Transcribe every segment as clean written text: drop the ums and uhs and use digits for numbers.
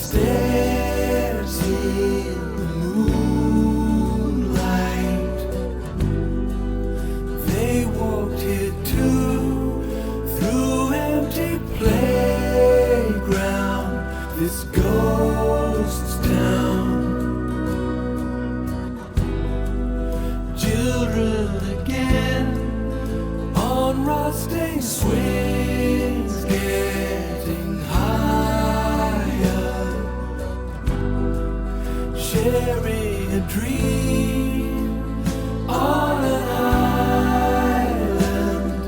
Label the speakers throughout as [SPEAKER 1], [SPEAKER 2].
[SPEAKER 1] stairs in the moonlight. They walked here too, through empty playground, this ghost town. Children again on rusting swings, getting higher, sharing a dream on an island.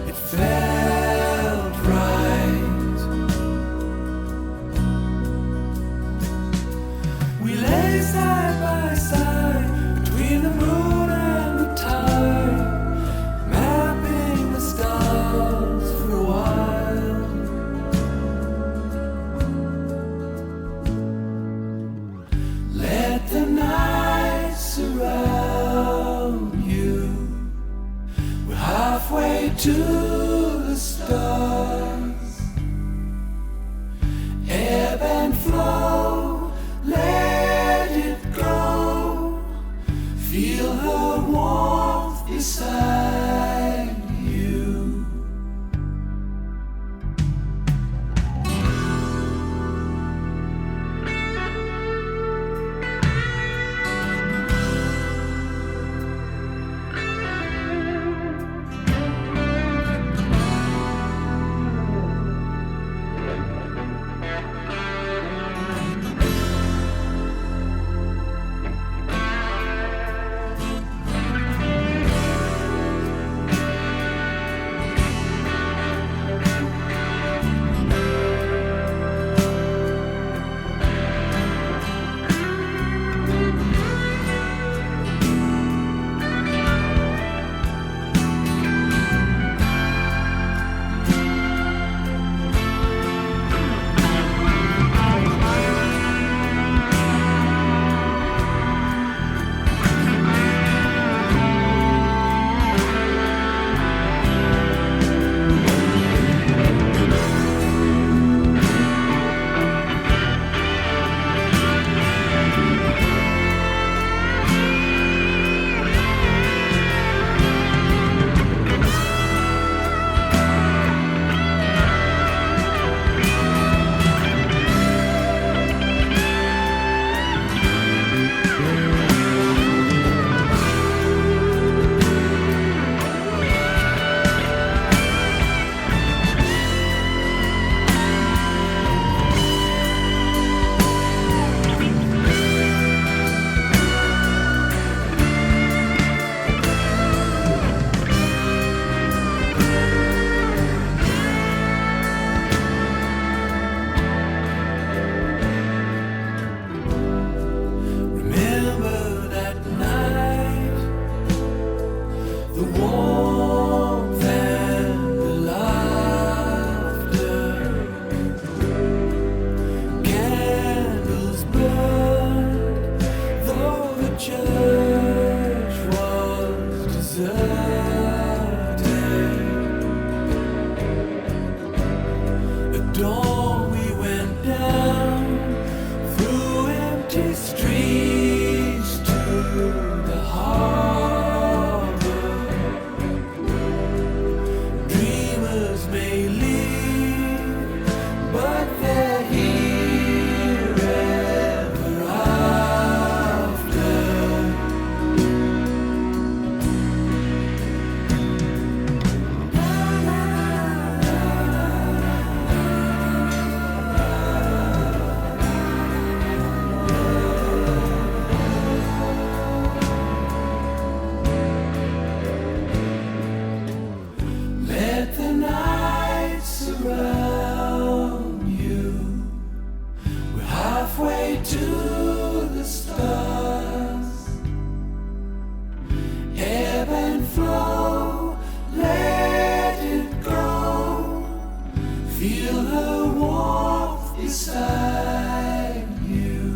[SPEAKER 1] It felt right. We lay side by side between the moon and the tide, mapping the stars for a while. Let the night surround you. We're halfway to the stars. Ebb and flow, let it go. Feel her warmth beside you. Remember that night, the warmth and the laughter. Candles burned, though the church was deserted. At dawn we went down through empty streets to the harbor. Dreamers may leave, but they're here ever after. Let the night surround you. We're halfway to the stars. Ebb and flow, let it go. Feel her warmth beside you.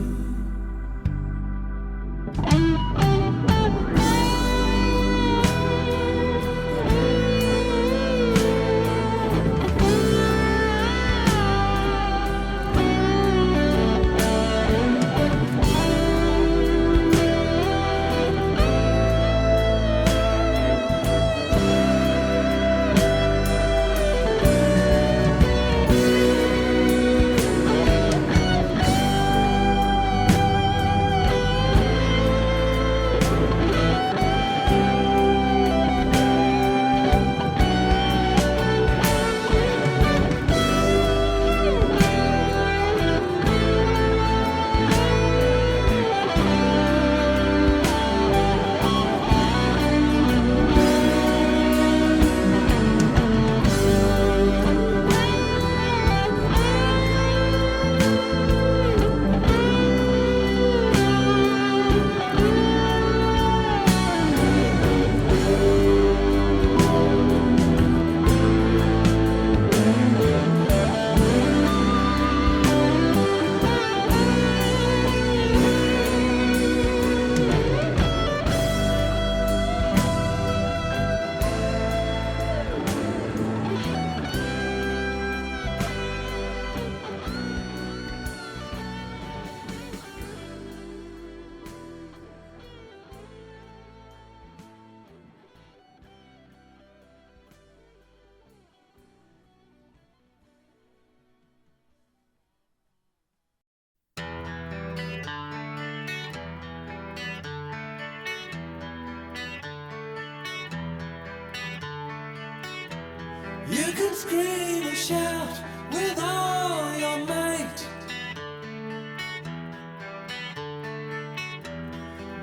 [SPEAKER 1] You can scream and shout with all your might.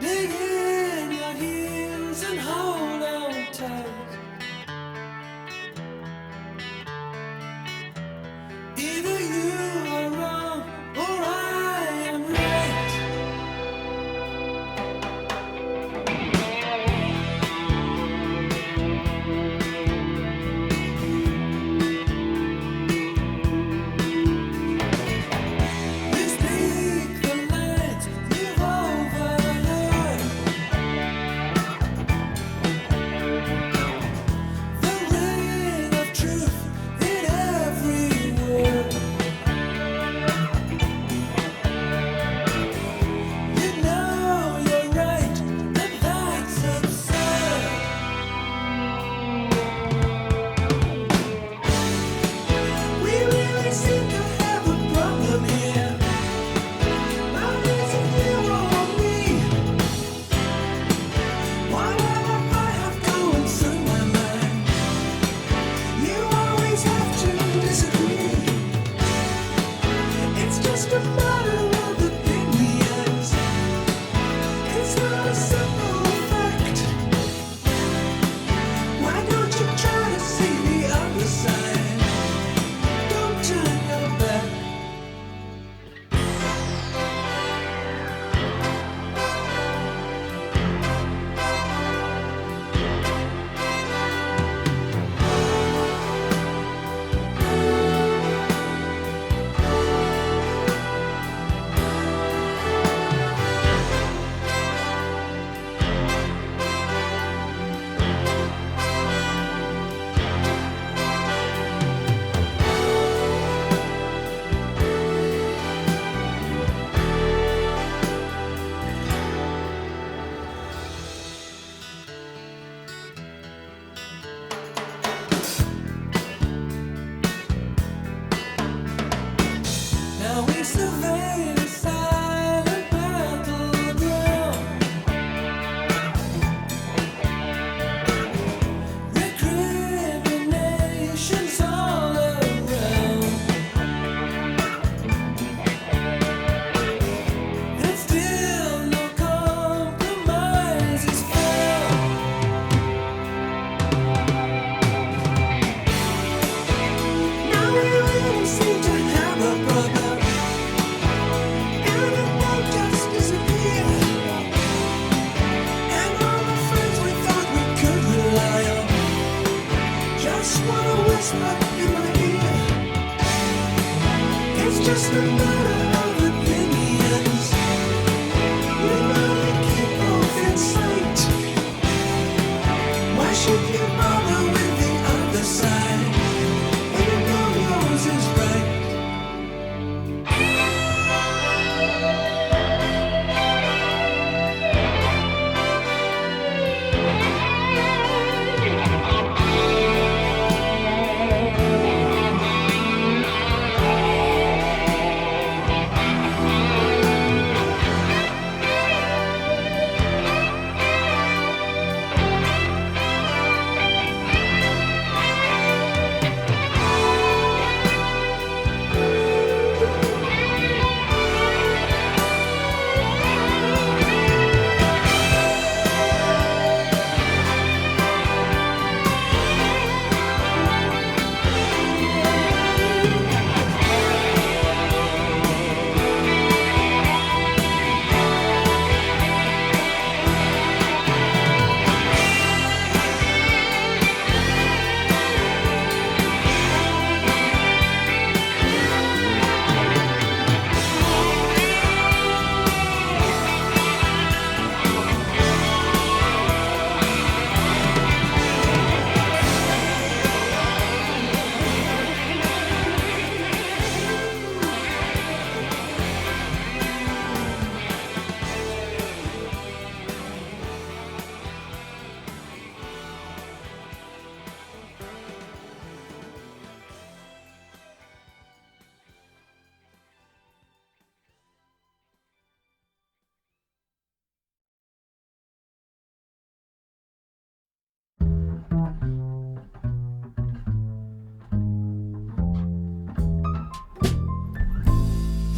[SPEAKER 1] Dig in your heels and hold on tight. Either you are wrong or I am right. You speak the lines you've overheard. The ring of truth in every word. You know you're right, and that's absurd. We really seem to have a problem here. Now is it you or me? Whatever I have going through my mind, you always have to disagree. It's just a matter of opinions. It's not a simple fact. Why don't you try to see the other side? Don't turn your back. Now we survey the silent battleground. Recriminations all around. And still no compromise is found. Now we really seem to have a problem. And it won't just disappear. And all the friends we thought we could rely on just wanna whisper in my ear. It's just a matter of opinions. We better keep both in sight. Why should you bother with the other side when you know yours is right?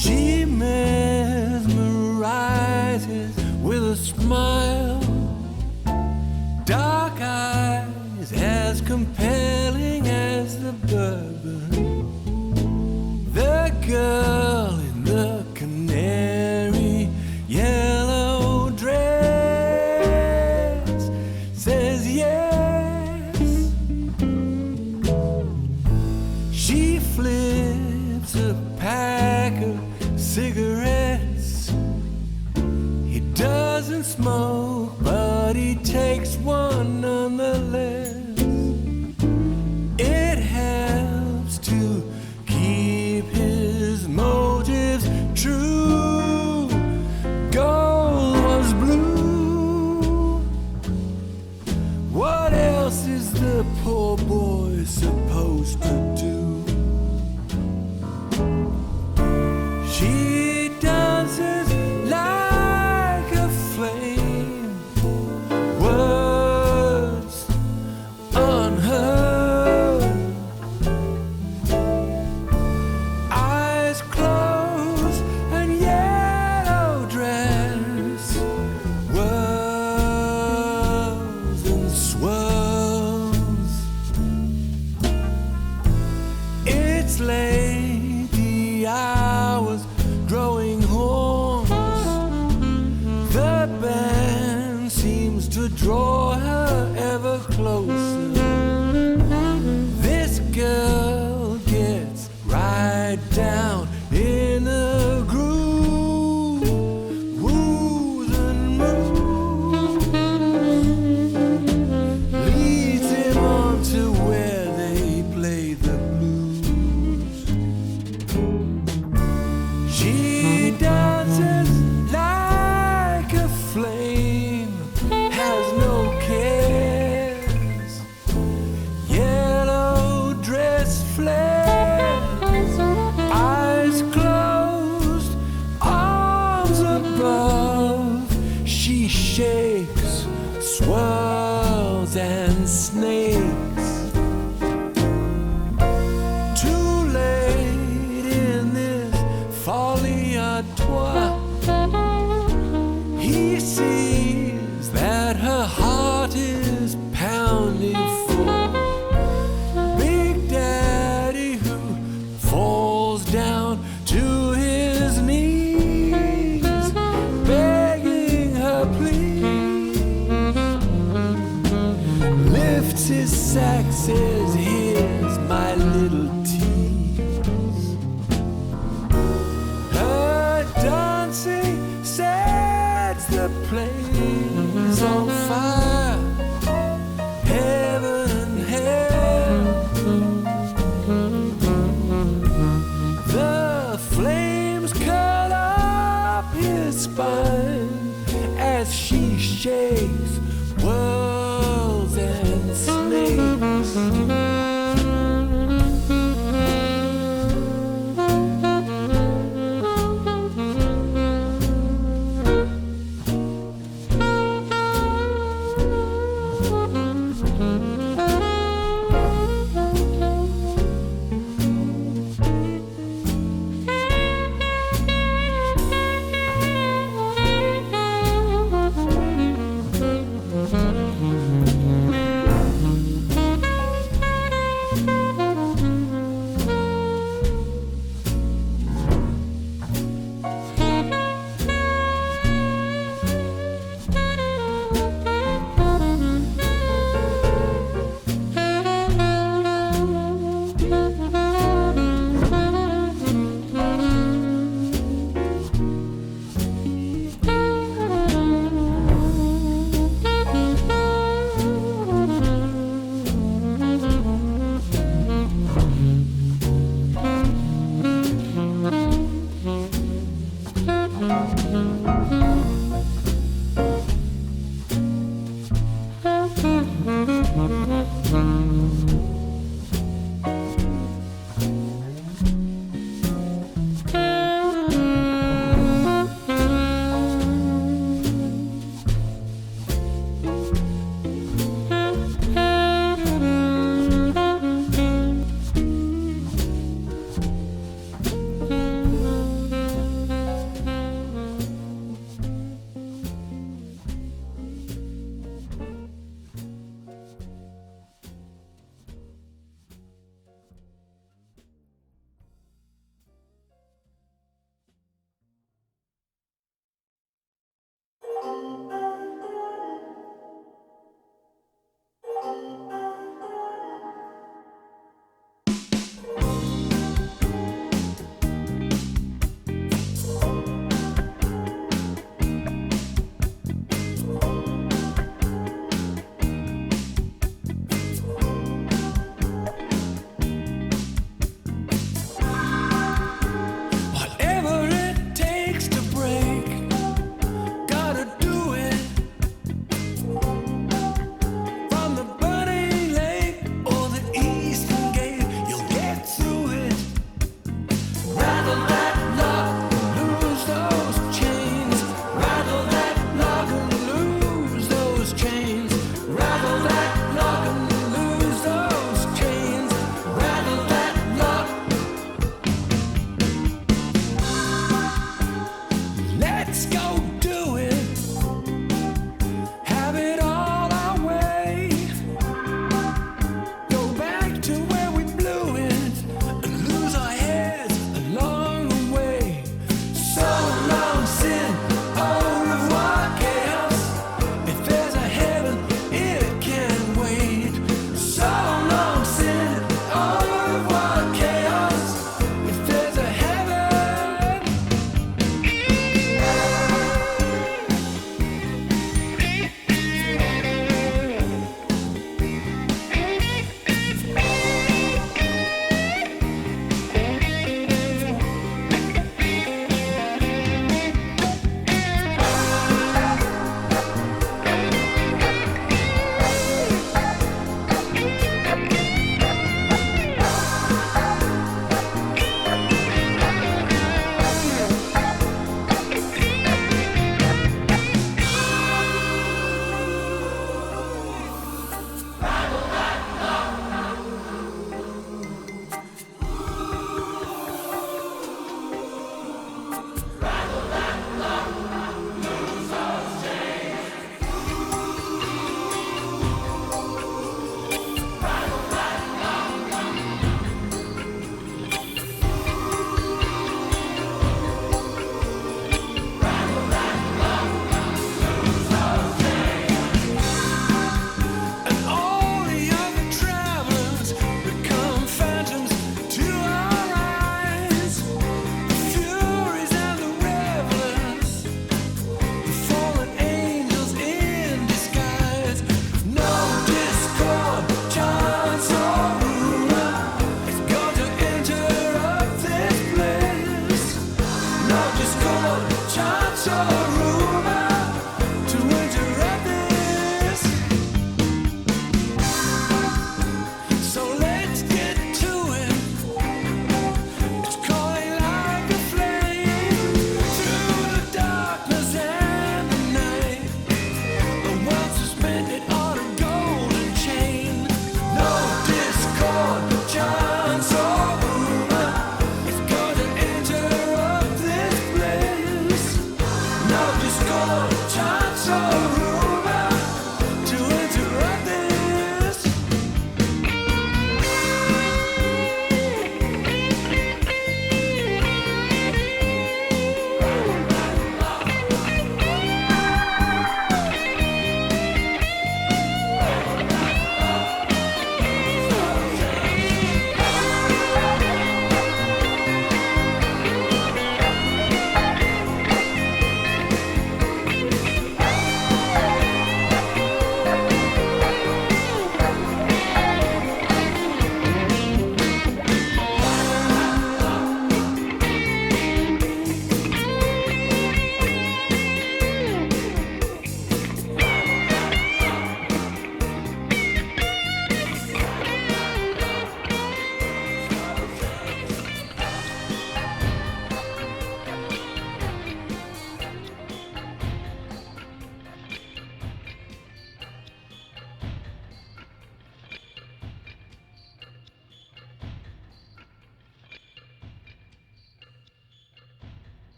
[SPEAKER 1] She mesmerizes with a smile, dark eyes as compelling as the bourbon. The girl in the canary yellow dress says yes. She flips a pack of cigarettes. He doesn't smoke, but he takes one nonetheless. It helps to keep his motives true. Gold was blue. What else is the poor boy supposed to do? She dances like a flame, words unheard, eyes closed and yellow dress, whirls and swirls. It's late, the hours growing hoarse. The band seems to draw her ever closer. This girl gets right down in a groove, woos and moves, leads him on to where they play the blues. She dances like a flame, has no cares. Yellow dress flares, eyes closed, arms above. She shakes, swirls and snakes. Too late in this folly à toi. He sees that her heart is pounding for Big Daddy, who falls down to his knees, begging her please. Lifts his sack, says, "Here's my little tease." Her dancing sets the place on fire, heaven and hell. The flames cut up his spine as she shakes, whirls and snakes.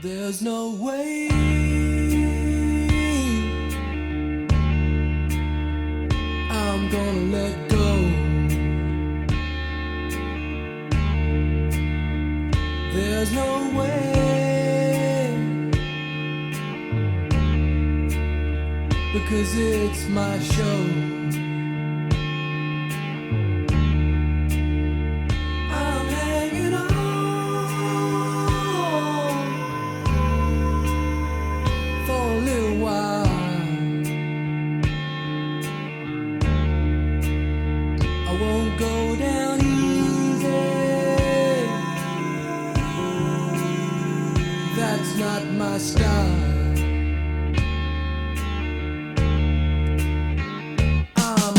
[SPEAKER 1] There's no way I'm gonna let go. There's no way, because it's my show. I'm hanging on for a little while. I won't go down easy. That's not my style. I'm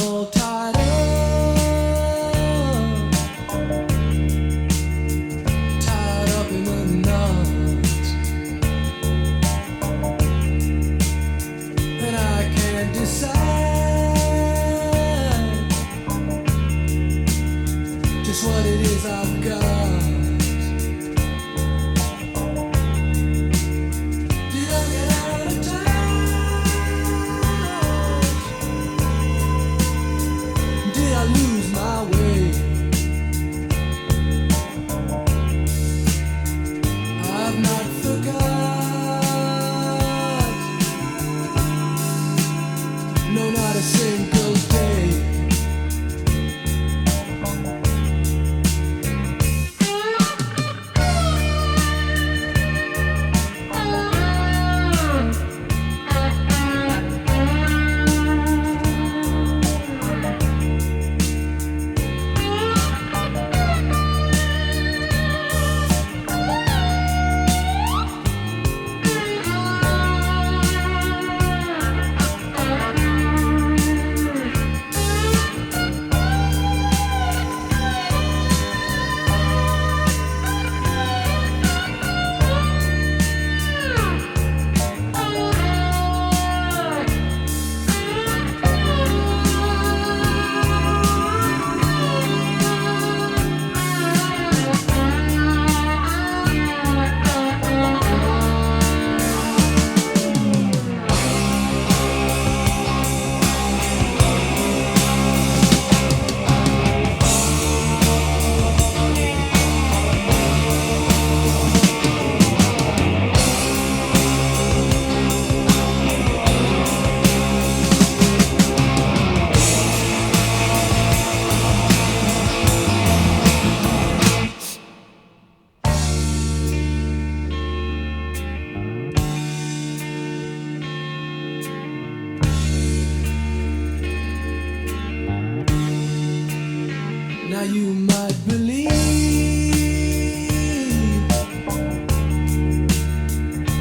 [SPEAKER 1] Now you might believe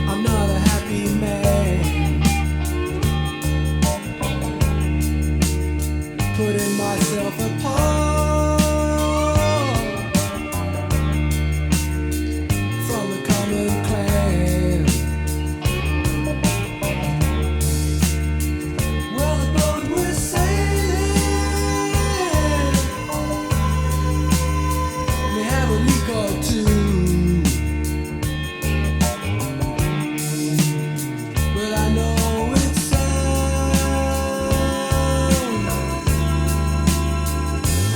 [SPEAKER 1] I'm not a happy man, putting myself apart from the common clan. Well, the boat was sailing, we have a leak or two, but I know it's sound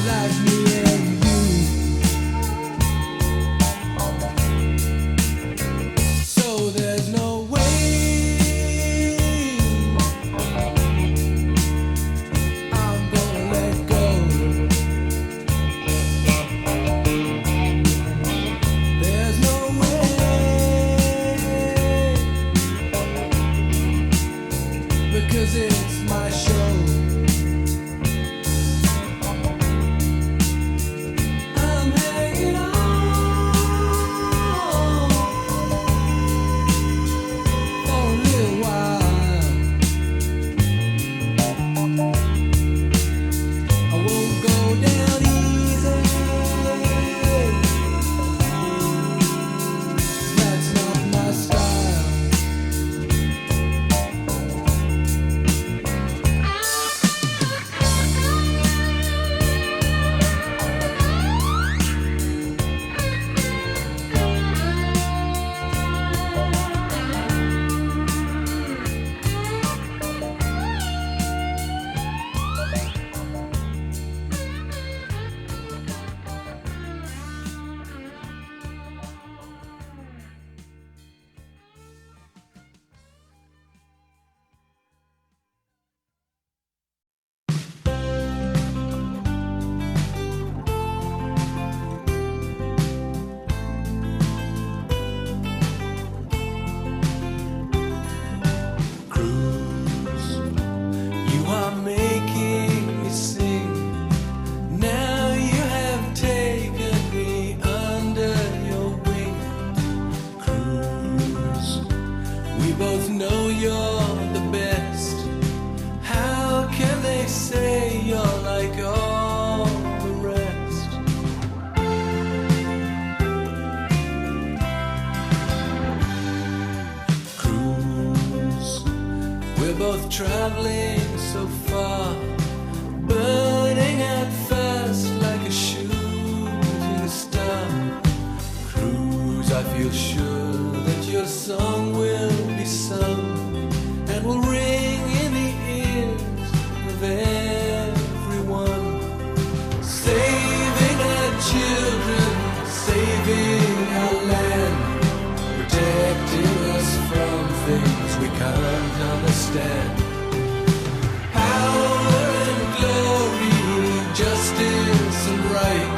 [SPEAKER 1] like me and you. So there's no way I'm gonna let go. There's no way, because it's my show. I'm hanging on for a little while. I won't go down easy. That's not my style. Cruise, you are making me sing. Now you have taken me under your wing. Cruise, we both know you're the best. How can they say you're like all the rest? Cruise, we're both traveling so far, burning at first like a shooting star. Cruise, I feel sure that your song will be sung and will ring in the ears of everyone. Saving our children, saving our land, protecting us from things we can't understand. Power and glory, justice and right,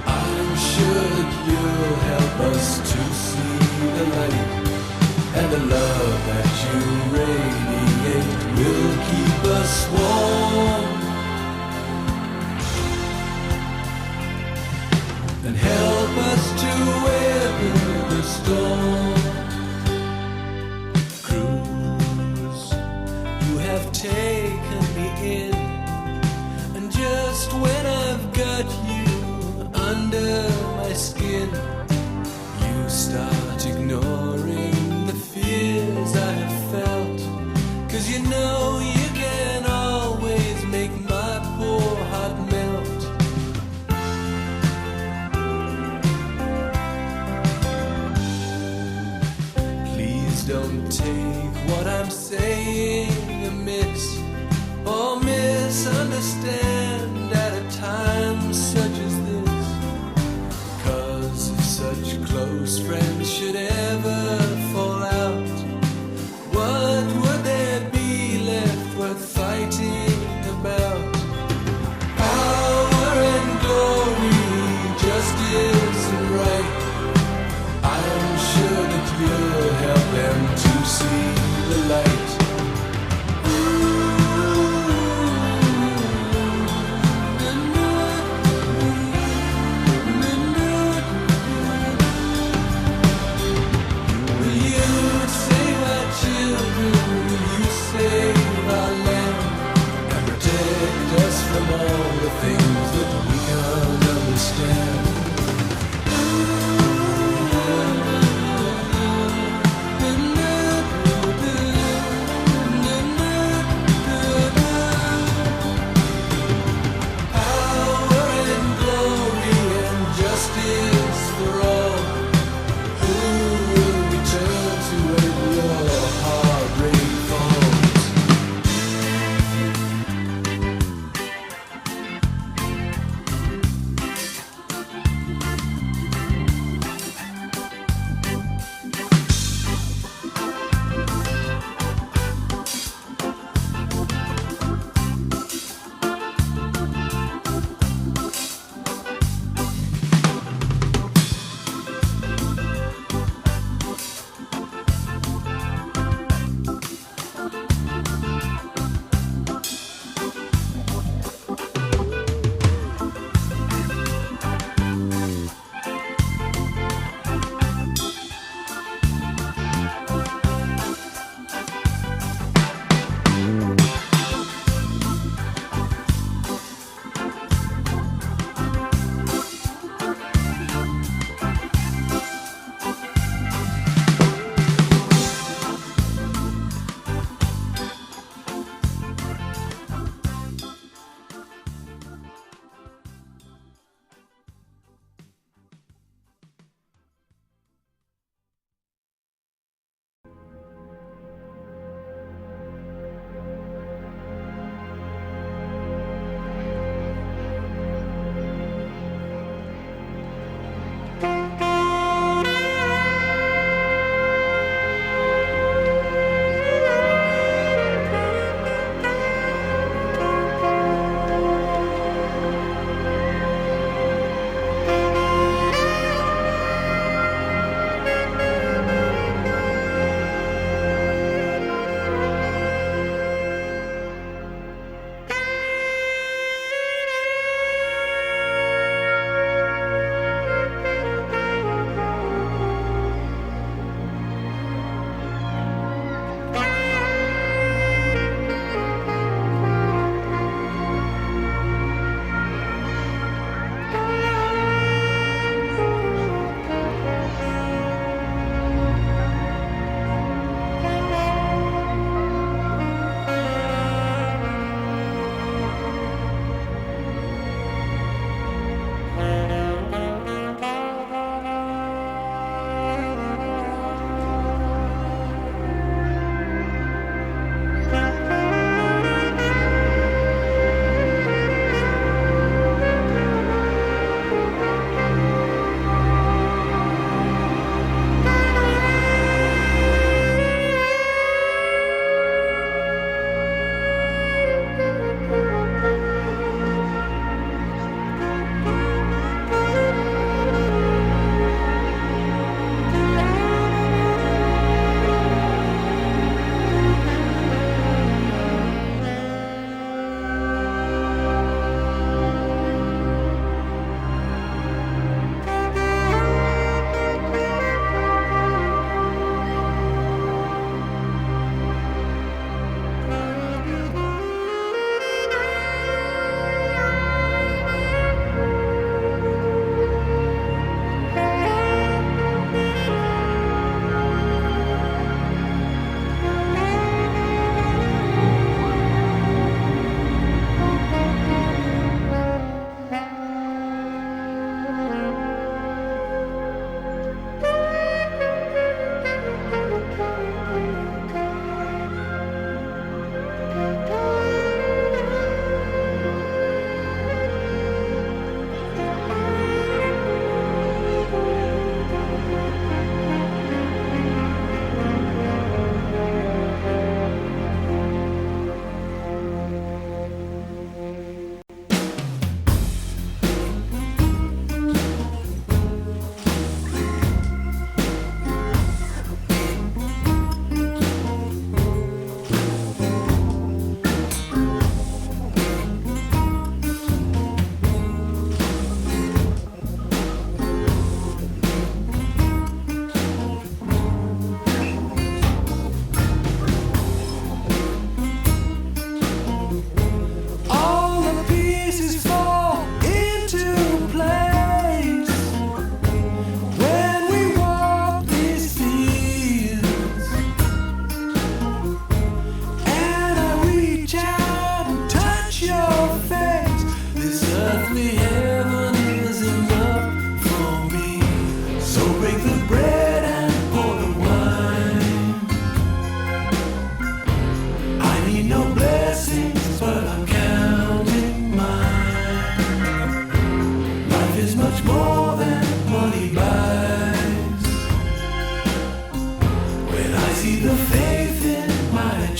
[SPEAKER 1] I'm sure that you'll help us to see the light. And the love that you radiate will keep us warm and help us to weather the storm. Cruise, you have taken me in, and just when I've got you under my skin, you start ignoring the fears I have felt. 'Cause you know you can always make my poor heart melt. Please don't take what I'm saying amiss or misunderstand at a time such as this. 'Cause if such close friends should ever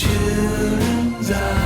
[SPEAKER 1] children's eyes.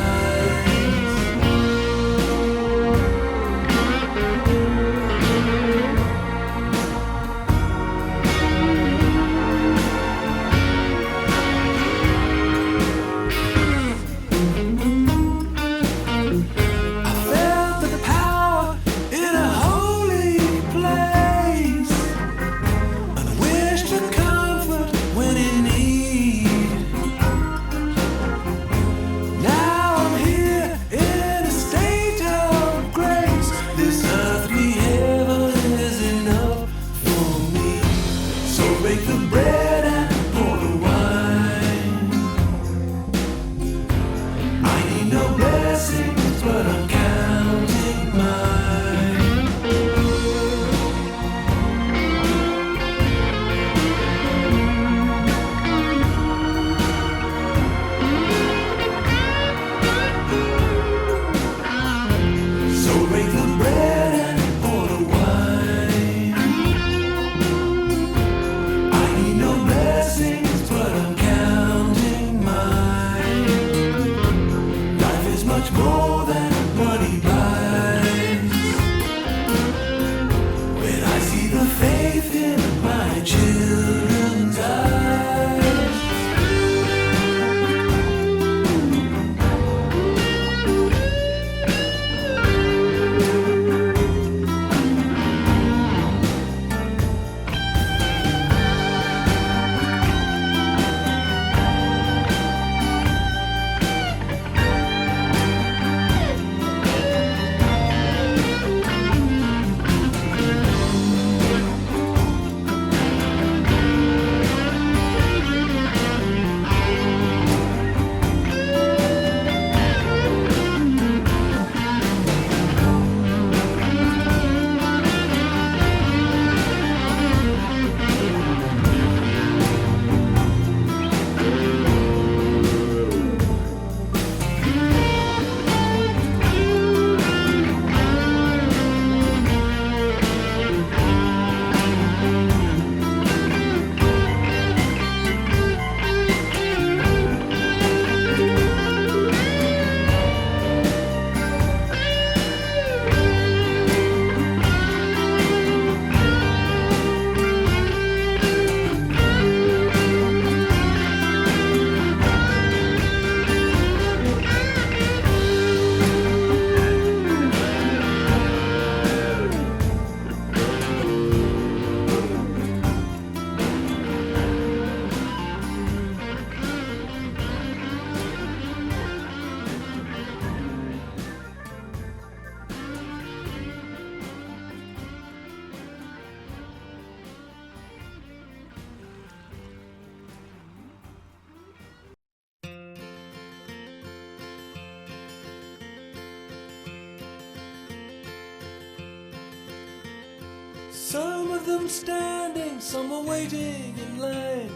[SPEAKER 2] Some of them standing, some were waiting in line,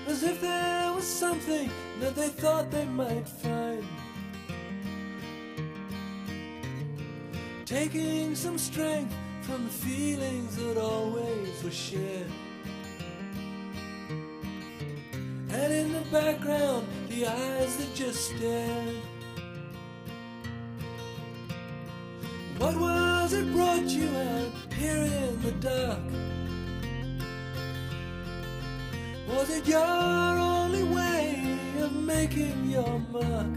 [SPEAKER 2] as if there was something that they thought they might find, taking some strength from the feelings that always were shared. And in the background, the eyes that just stared. What was it brought you out here in the dark? Was it your only way of making your mark?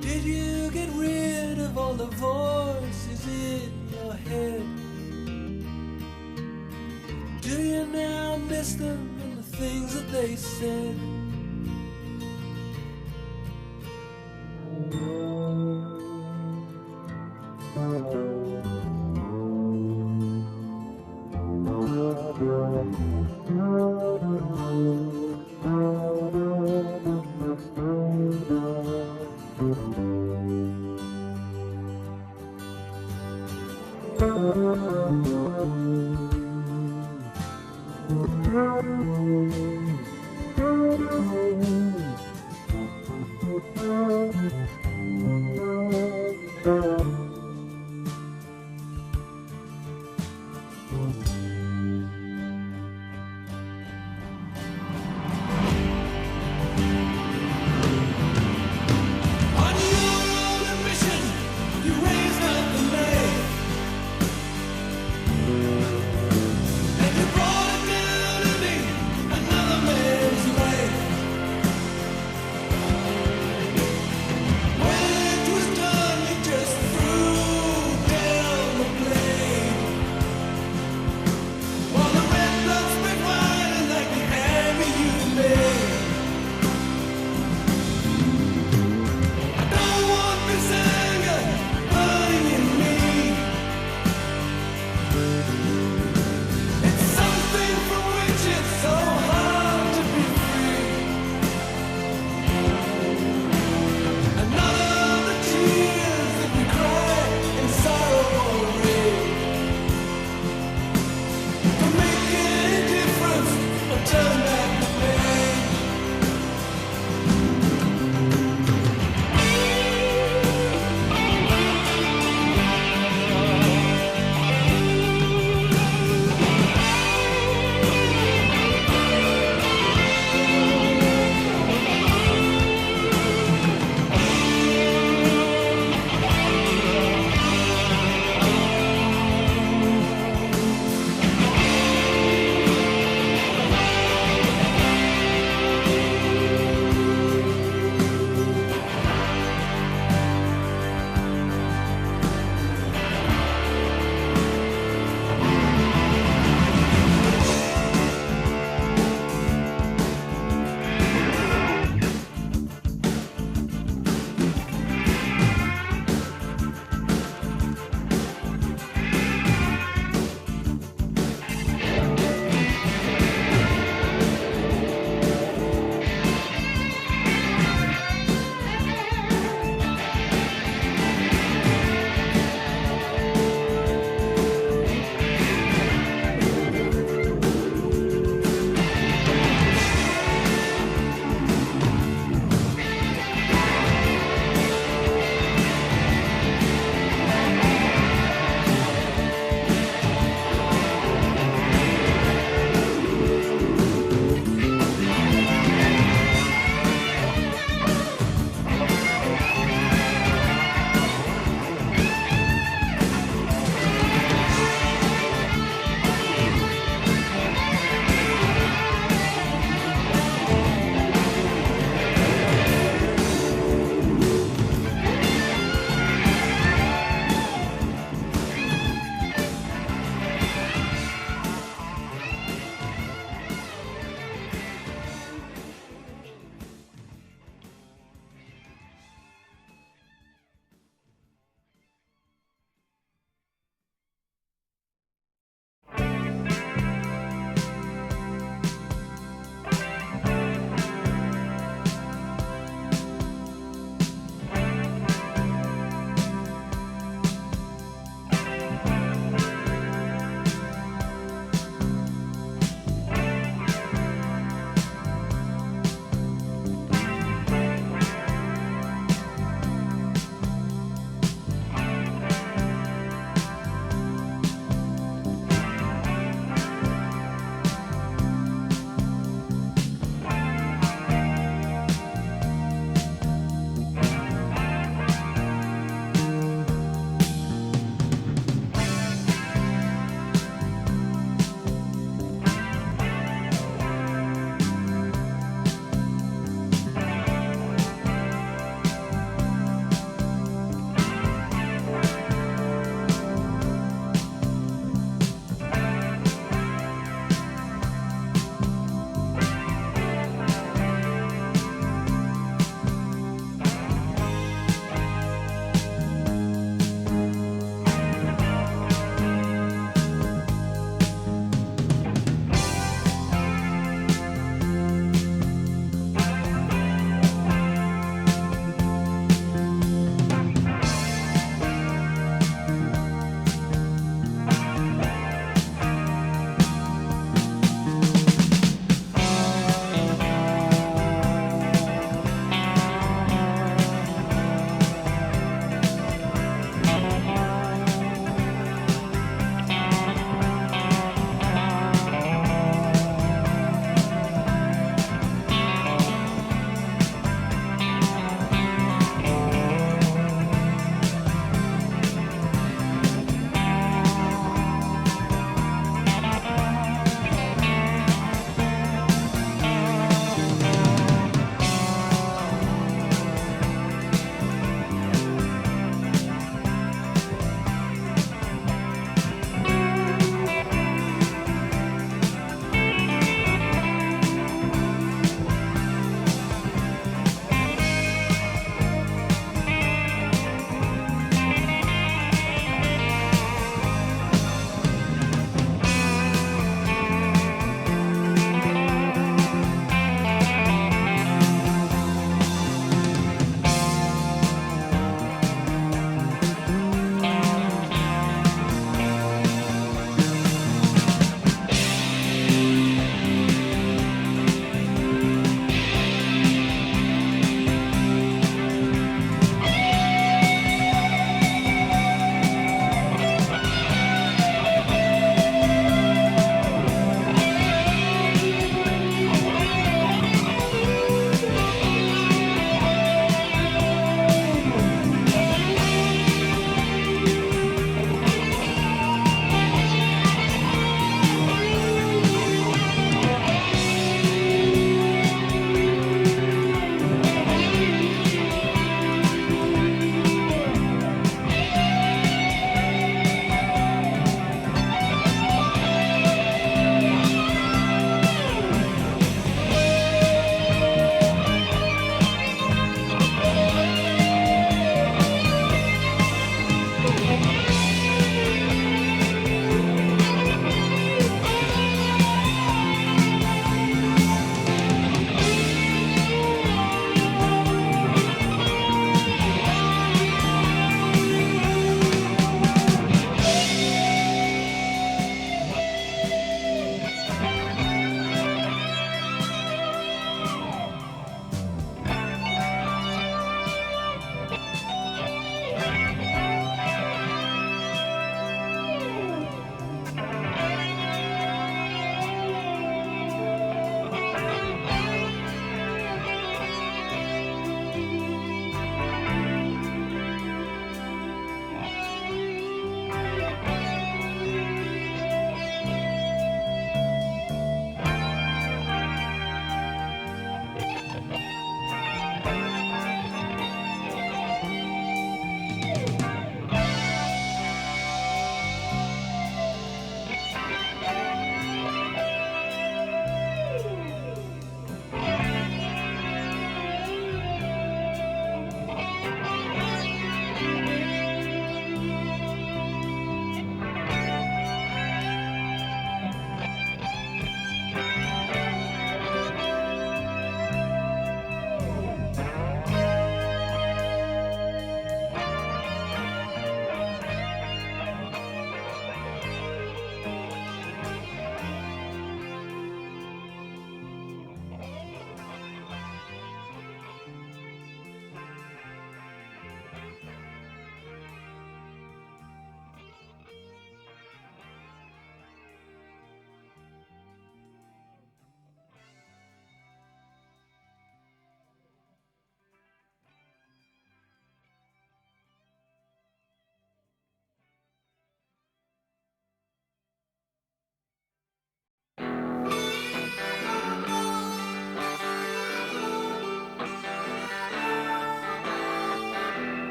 [SPEAKER 2] Did you get rid of all the voices in your head? Do you now miss them and the things that they said?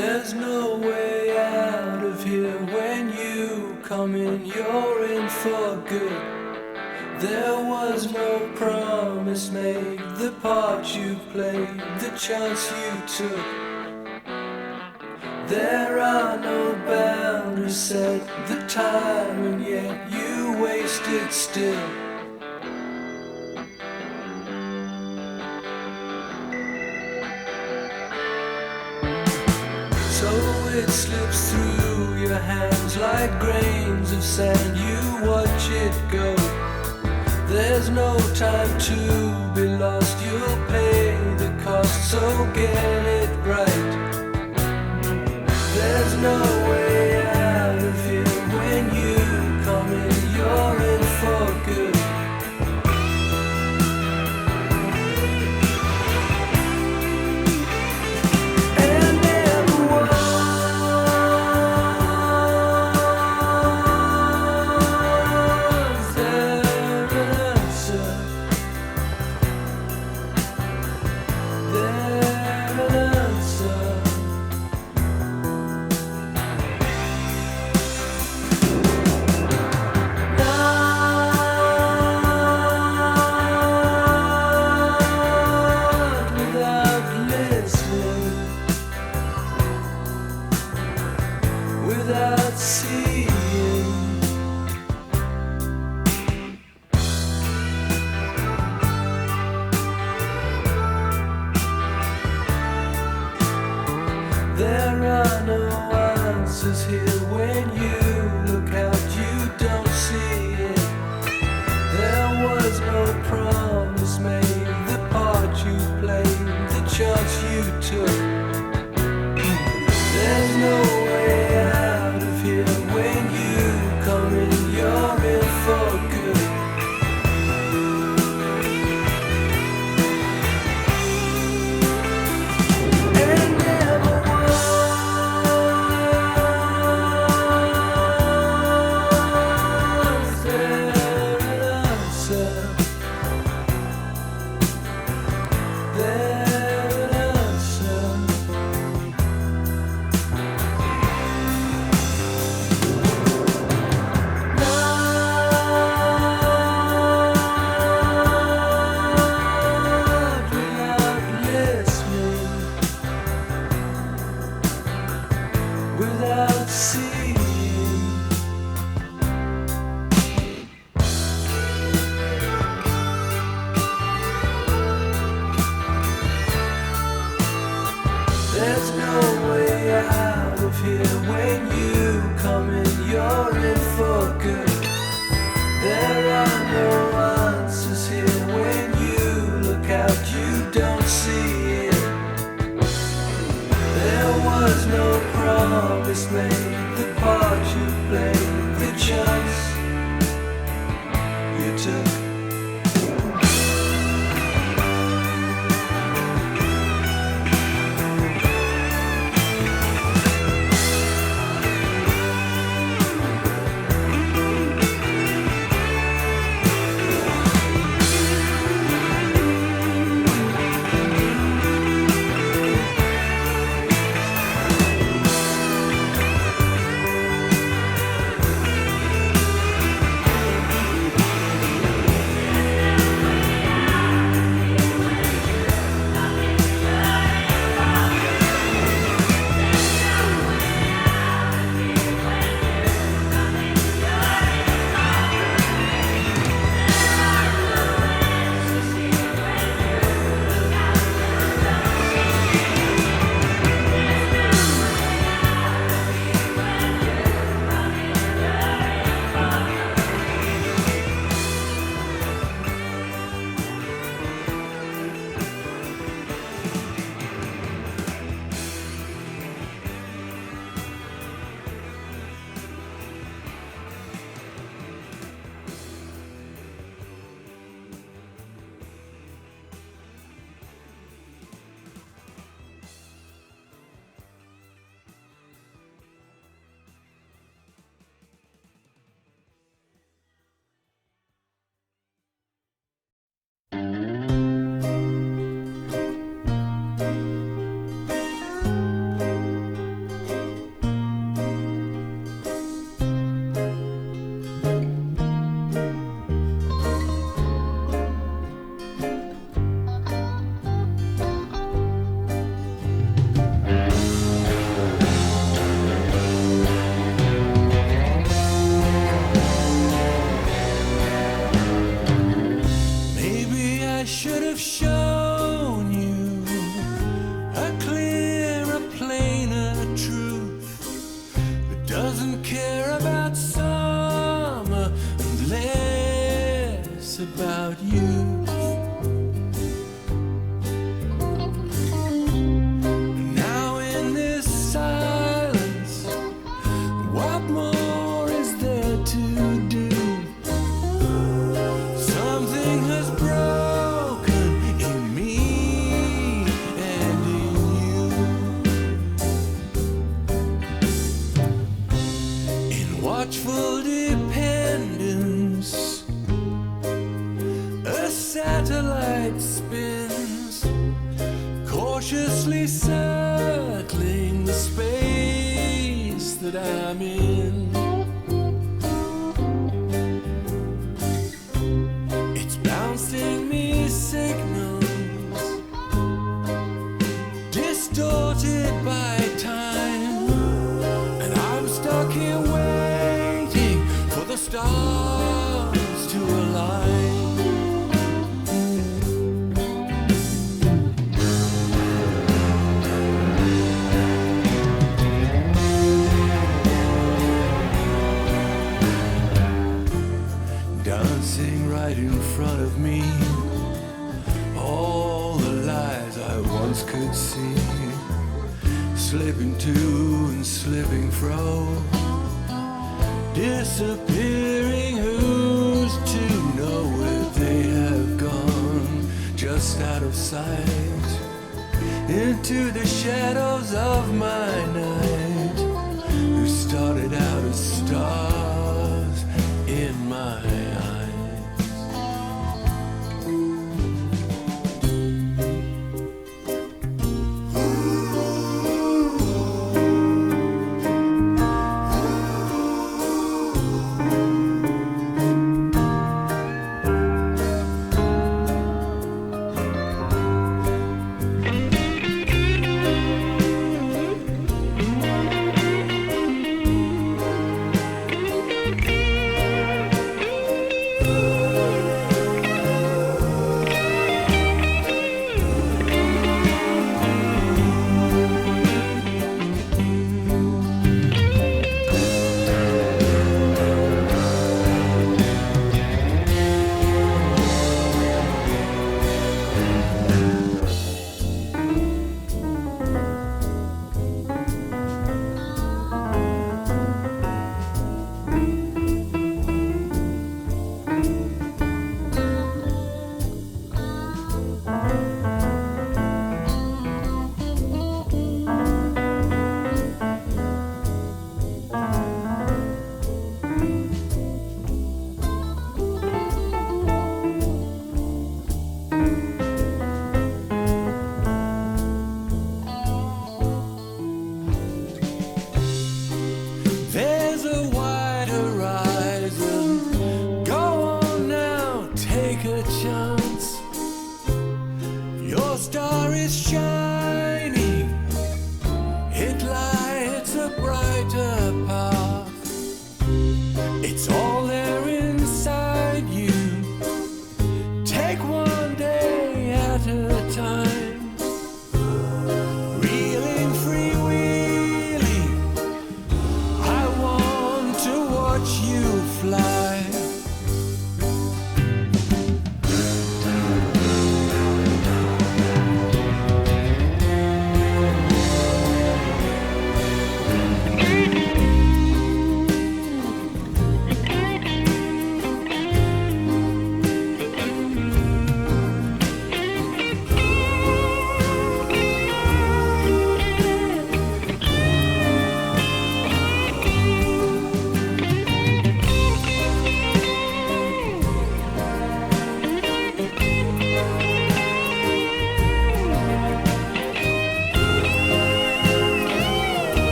[SPEAKER 2] There's no way out of here. When you come in, you're in for good. There was no promise made. The part you played, the chance you took. There are no boundaries set, the time, and yet you wasted still. So it slips through your hands like grains of sand. You watch it go. There's no time to be lost. You'll pay the cost, so get it right. There's no way out of here. When you come in, you're in for good. And everyone's their answer. Their answer. Without seeing, there are no answers here. When you look out, you don't see it. There was no promise made. The part you played, the chance you took. There's no way out of here. When you come in, you're in for good. And everyone's their answer. Their answer. Not without listening, without seeing. There's no way out of here. When you come in, you're in for good. There are no answers here. When you look out, you don't see it. There was no promise made. The part you played, the chance you took.
[SPEAKER 1] doesn't care about summer and less about you. Now in this silence, what more is there to do? Something has broken in me and in you. In watchful dependence, a satellite spins, cautiously circling the space that I'm in. It's bouncing me signals, distorted by time, and I'm stuck here waiting for the stars to align. Dancing right in front of me, all the lies I once could see, slipping to and slipping fro, disappearing. Who's to know where they have gone? Just out of sight, into the shadows of my night. Who started out as stars in my eyes?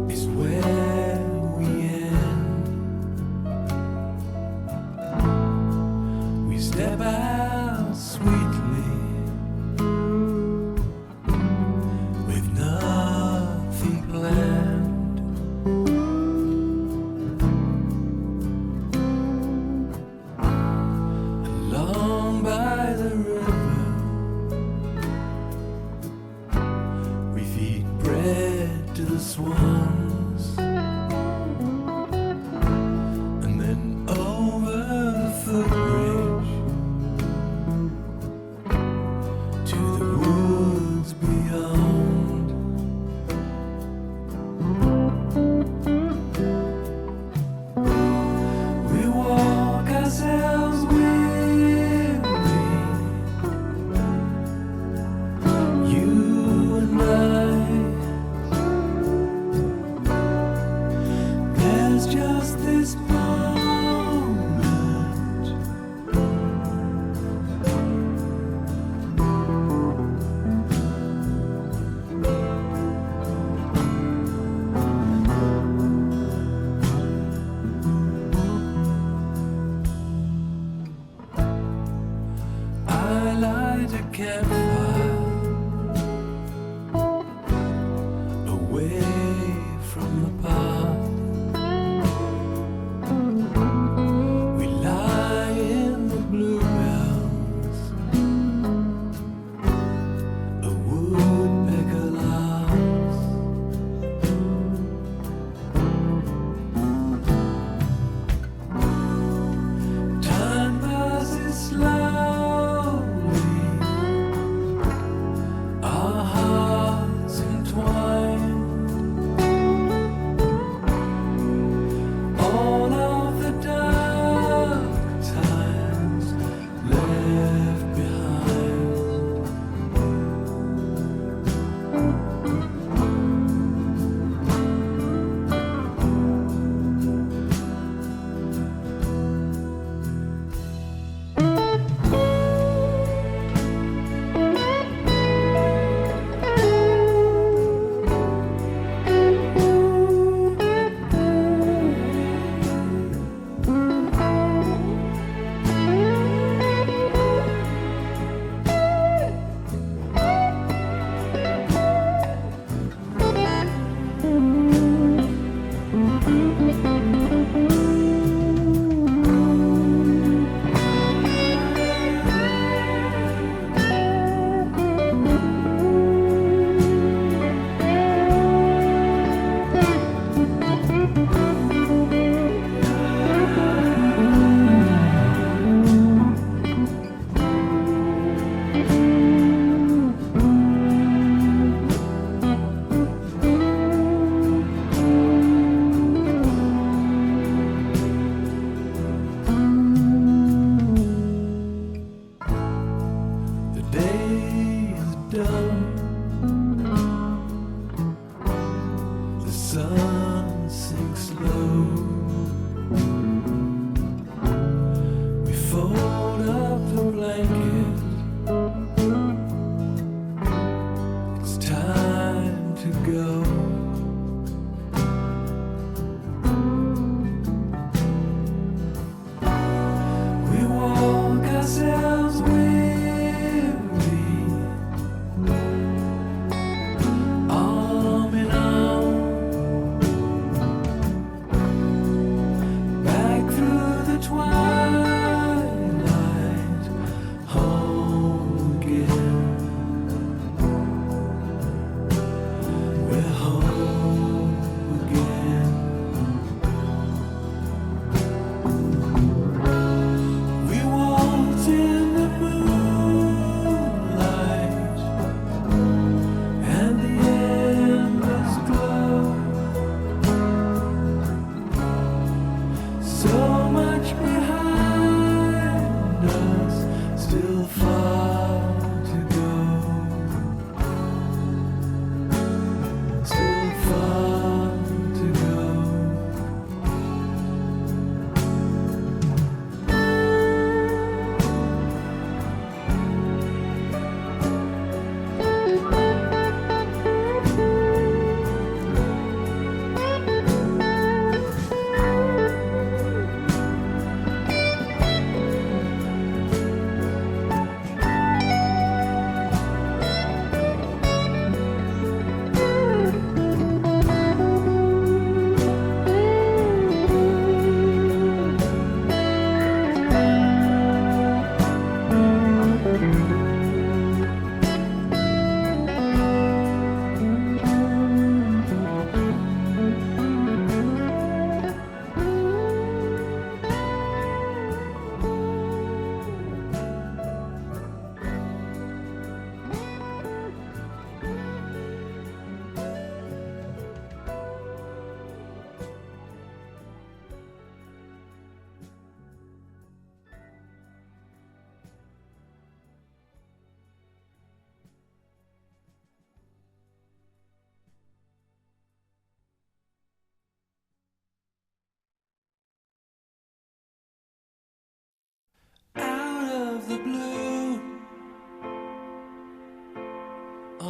[SPEAKER 1] Is where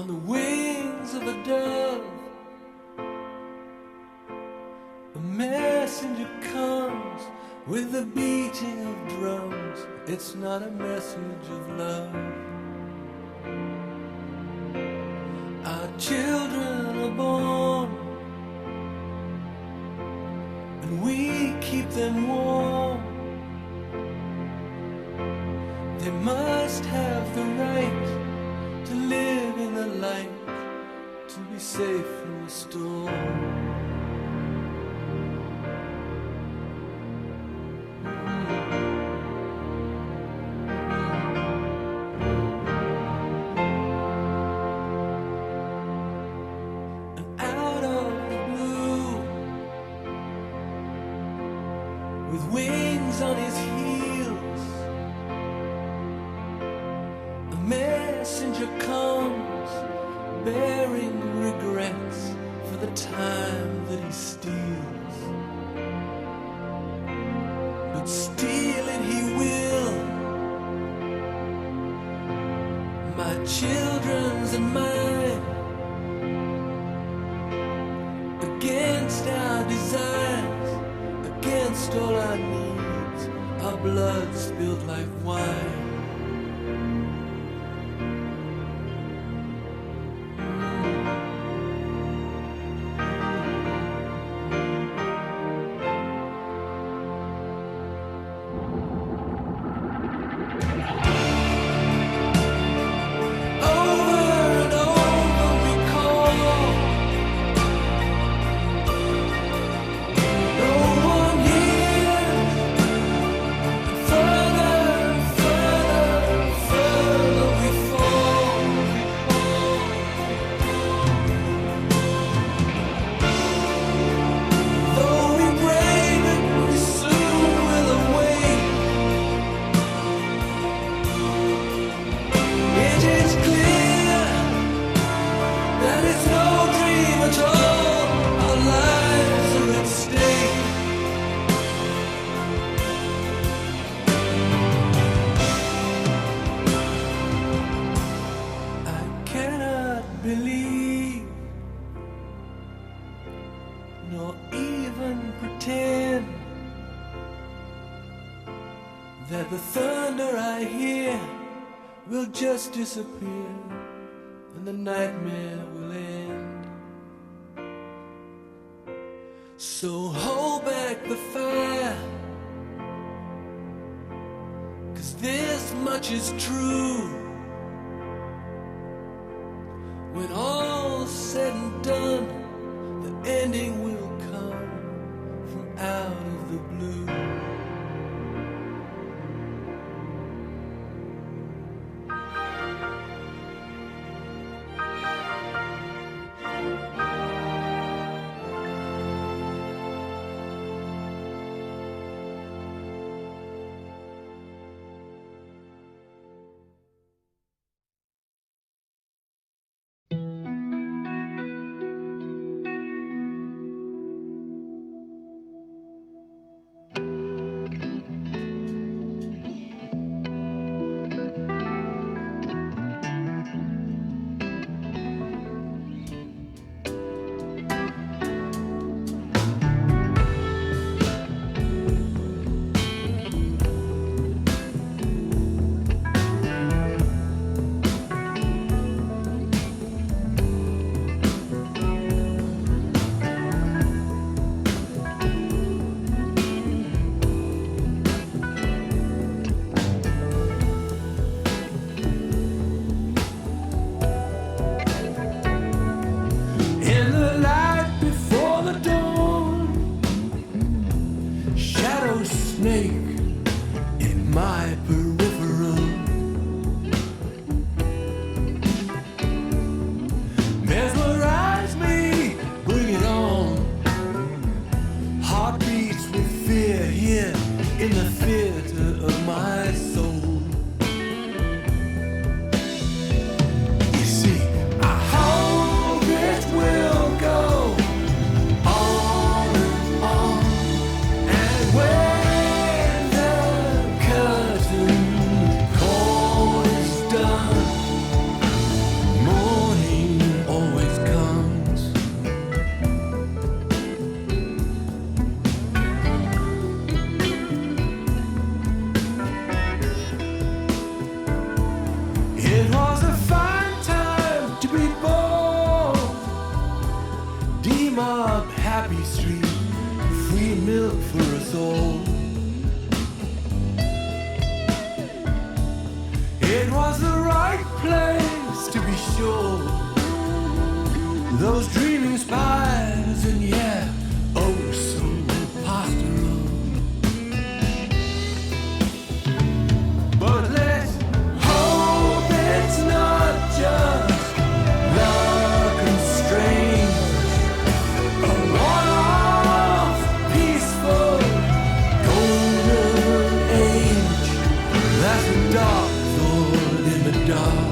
[SPEAKER 1] on the wings of a dove. A messenger comes with the beating of drums. It's not a message of love. Our children are born, and we keep them warm. They must have the right to live in the light, to be safe from the storm. On his heels, a messenger comes bearing regrets for the time that he steals. But steal it he will, my children's and mine, against our desires, against all our needs. Our blood spilled like wine. That the thunder I hear will just disappear and the nightmare will end. So hold back the fire, 'cause this much is true. When all's said and done, the ending will come from out of the blue. Morning free milk for us all. It was the right place to be sure. Those dreaming spires and yeah, oh so pastoral. But let's hope it's not just luck and strange, a one-off peaceful golden age. That's a dark thought in the dark.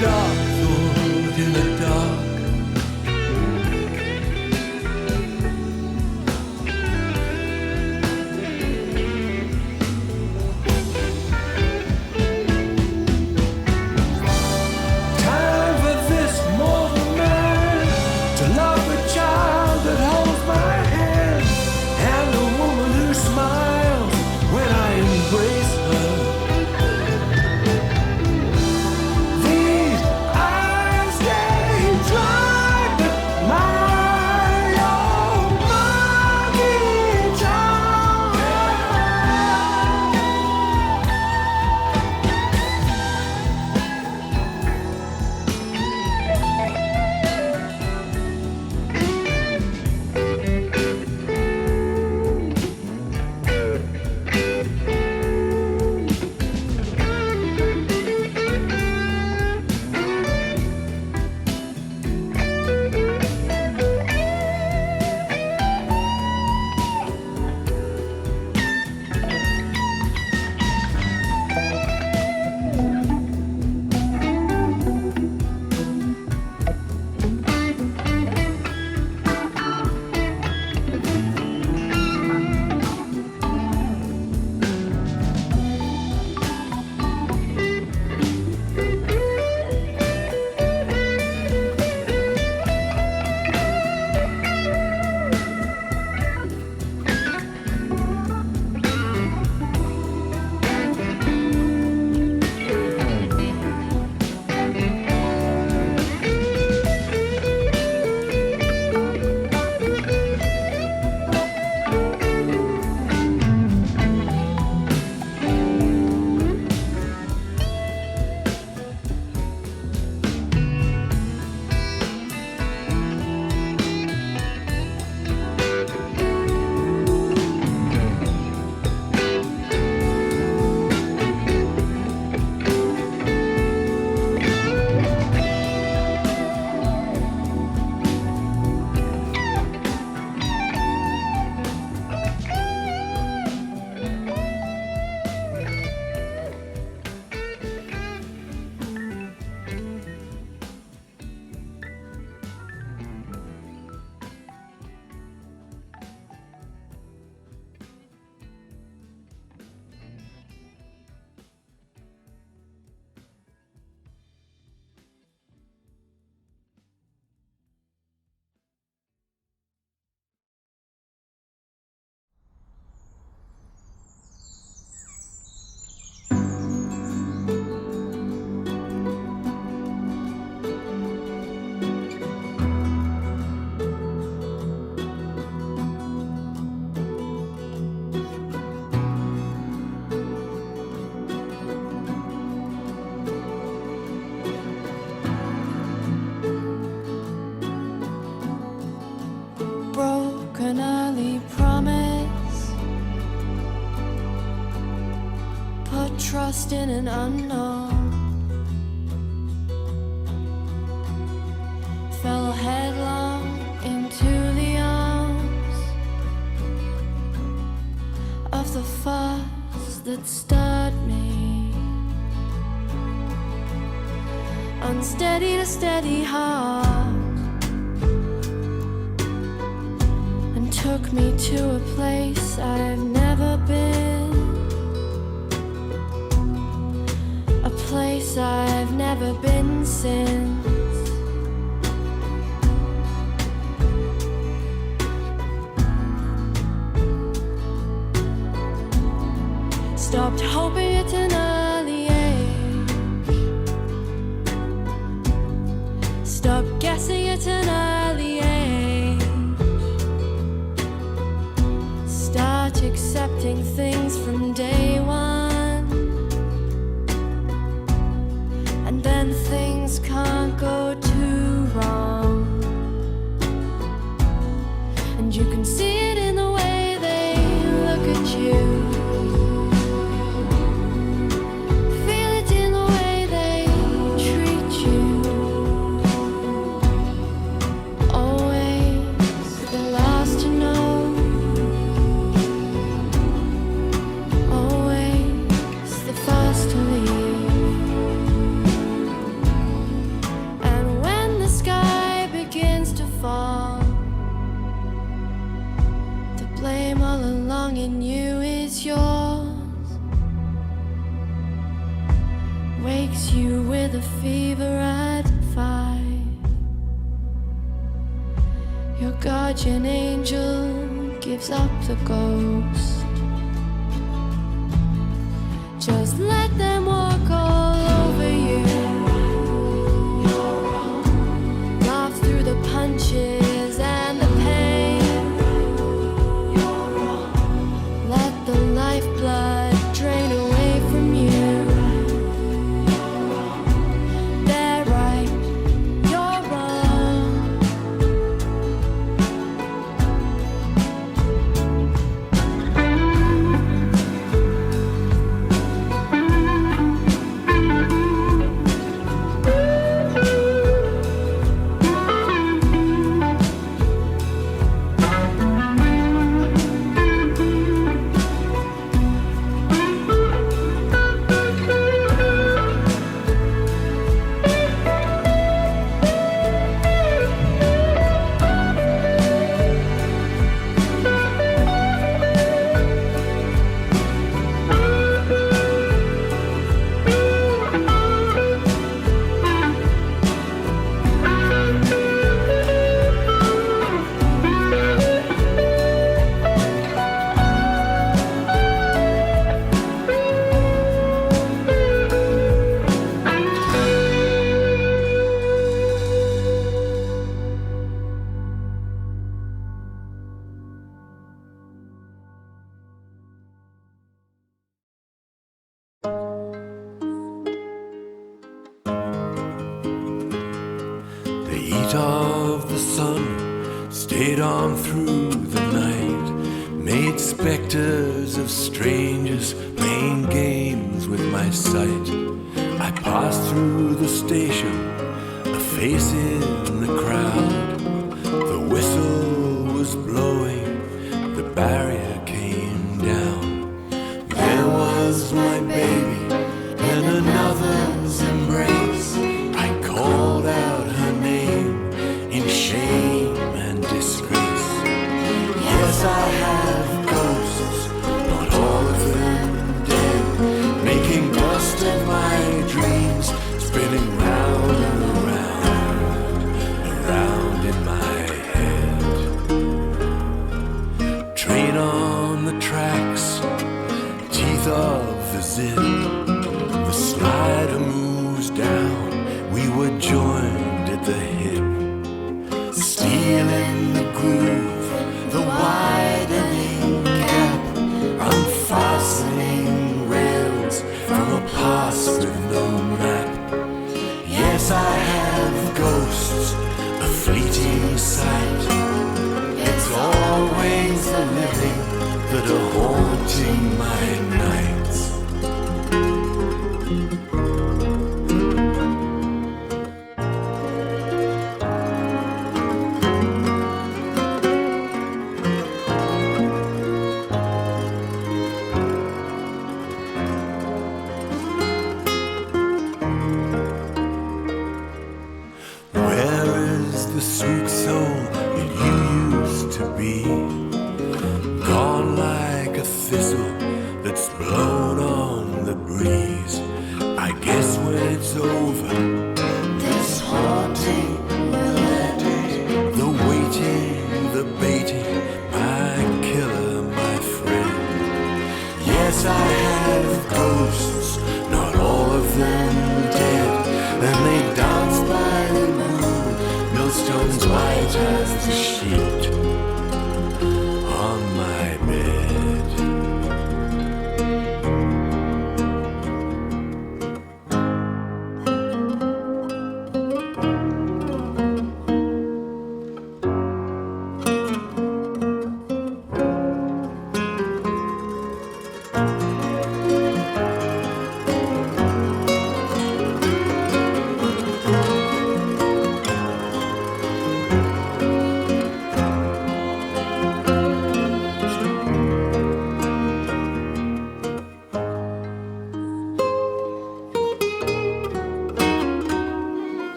[SPEAKER 1] Dark thought in the dark.
[SPEAKER 3] lost in an unknown. Fell headlong into the arms of the force that stirred me, unsteady to steady heart, and took me to a place I've never been, a place I've never been since. Stopped hoping at an early age, stopped guessing at an early age, start accepting things from day one, and then things can't go too wrong, and you can see it in the way they look at you. In you is yours, wakes you with a fever at 5. Your guardian angel gives up the ghost. Just let them walk all over you. Laugh through the punches and the pain. The lifeblood drain away from you. They're right, you're wrong.
[SPEAKER 1] Of the sun stayed on through the night, made specters of strangers playing games with my sight. I passed through the station, a face in the crowd. The whistle was blowing, the barrier came down. There was my baby in another's embrace. I called out her name in shame and disgrace. Yes, I have ghosts, not all of them dead, making dust of my dreams, spinning round and around, around in my head. Train on the tracks, teeth of the zip, the slider moves down, we were joined at the hip. Steel in the groove, the widening gap, unfastening rails from a past with no map. Yes, I have ghosts, a fleeting sight. It's always the living that are haunting my nights. Where is the sweet soul that you used to be? Gone like a thistle that's blown on the breeze. I guess when it's over,
[SPEAKER 3] This haunting will end.
[SPEAKER 1] the waiting, the baiting, my killer, my friend. Yes, I have ghosts, not all of them dead, and they dance by the moon, millstones white as the sheet on my bed.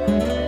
[SPEAKER 3] Thank